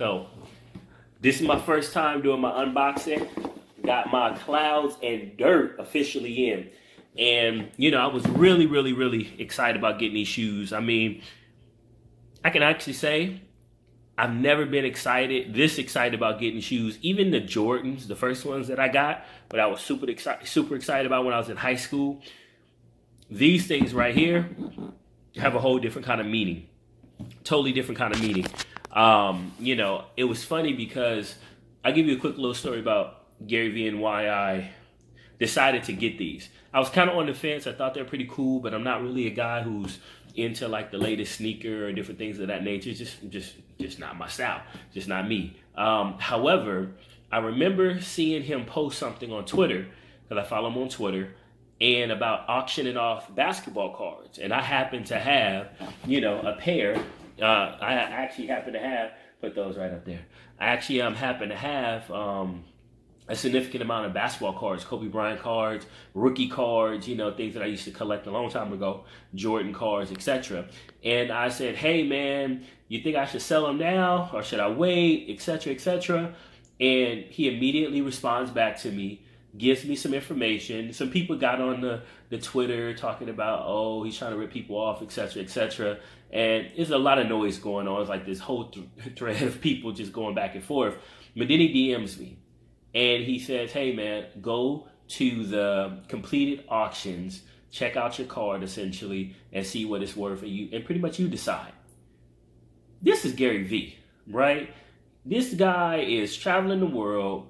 So this is my first time doing my unboxing. Got my clouds and dirt officially in. And, I was really excited about getting these shoes. I mean, I can actually say I've never been this excited about getting shoes. Even the Jordans, the first ones that I got, but I was super excited about when I was in high school. These things right here have a whole different kind of meaning. Totally different kind of meaning. It was funny because I'll give you a quick little story about Gary Vee and why I decided to get these. I was kind of on the fence. I thought they're pretty cool, but I'm not really a guy who's into like the latest sneaker or different things of that nature. It's just not my style. Just not me. However, I remember seeing him post something on Twitter, because I follow him on Twitter, and about auctioning off basketball cards. And I happen to have, a pair. I actually happen to have, put those right up there. I actually happen to have a significant amount of basketball cards, Kobe Bryant cards, rookie cards, things that I used to collect a long time ago, Jordan cards, etc. And I said, hey man, you think I should sell them now or should I wait, etc., etc. And he immediately responds back to me, gives me some information. Some people got on the Twitter talking about, oh, he's trying to rip people off, etc., etc. And there's a lot of noise going on. It's like this whole thread of people just going back and forth. But then he DMs me and he says, hey man, go to the completed auctions, check out your card essentially, and see what it's worth, and pretty much you decide. This is Gary Vee, right? This guy is traveling the world,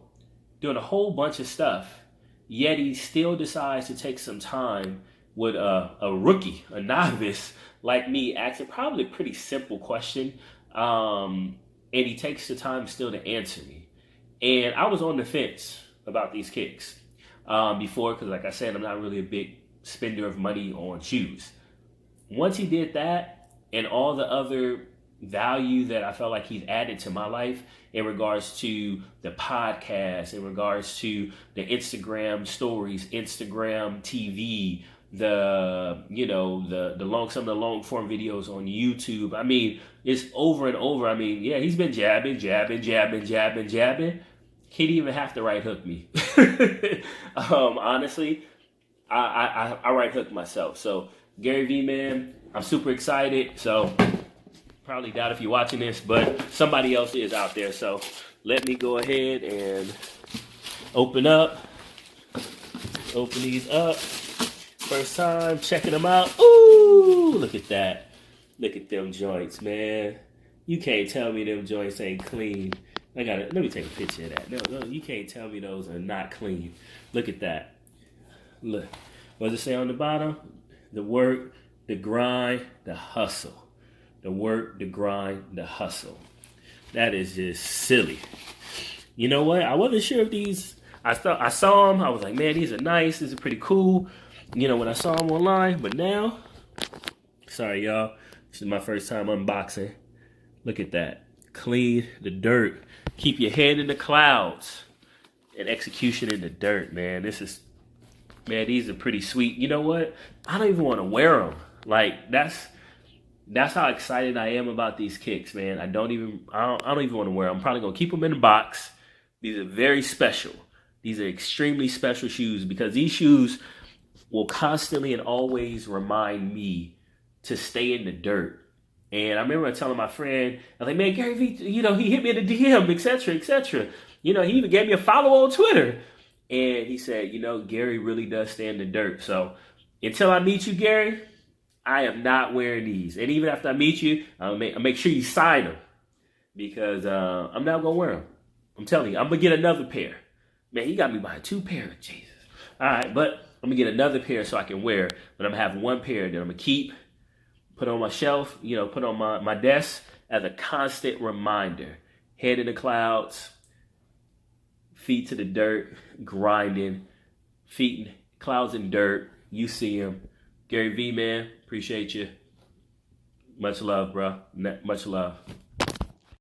doing a whole bunch of stuff, yet he still decides to take some time with a rookie, a novice like me, asking probably a pretty simple question, and he takes the time still to answer me. And I was on the fence about these kicks before, because like I said, I'm not really a big spender of money on shoes. Once he did that, and all the other value that I felt like he's added to my life in regards to the podcast, in regards to the Instagram stories, Instagram TV, some of the long form videos on YouTube. I mean, it's over and over. I mean, yeah, he's been jabbing. He didn't even have to right hook me. Honestly, I right hook myself. So Gary Vee, man, I'm super excited. So probably doubt if you're watching this, but somebody else is out there. So let me go ahead and open these up. First time checking them out. Ooh, look at that. Look at them joints, man. You can't tell me them joints ain't clean. Let me take a picture of that. No, you can't tell me those are not clean. Look at that. Look. What does it say on the bottom? The work, the grind, the hustle. The work, the grind, the hustle. That is just silly. You know what? I wasn't sure if these, I saw them. I was like, man, these are nice. These are pretty cool. When I saw them online. But now, sorry, y'all. This is my first time unboxing. Look at that. Clean the dirt. Keep your head in the clouds. And execution in the dirt, man. These are pretty sweet. You know what? I don't even want to wear them. Like, that's how excited I am about these kicks, man. I don't even want to wear them. I'm probably going to keep them in the box. These are very special. These are extremely special shoes, because these shoes will constantly and always remind me to stay in the dirt. And I remember telling my friend, I was like, man, Gary Vee, he hit me in the DM, etc., etc. He even gave me a follow on Twitter. And he said, Gary really does stay in the dirt. So until I meet you, Gary, I am not wearing these. And even after I meet you, I'll make sure you sign them, because I'm not going to wear them. I'm telling you, I'm going to get another pair. Man, he got me buying 2 pairs. Jesus. All right, but I'm going to get another pair so I can wear. But I'm going to have 1 pair that I'm going to keep, put on my shelf, put on my desk as a constant reminder. Head in the clouds, feet to the dirt, grinding, feet in clouds and dirt. You see him. Gary Vee, man, appreciate you. Much love, bro. Much love.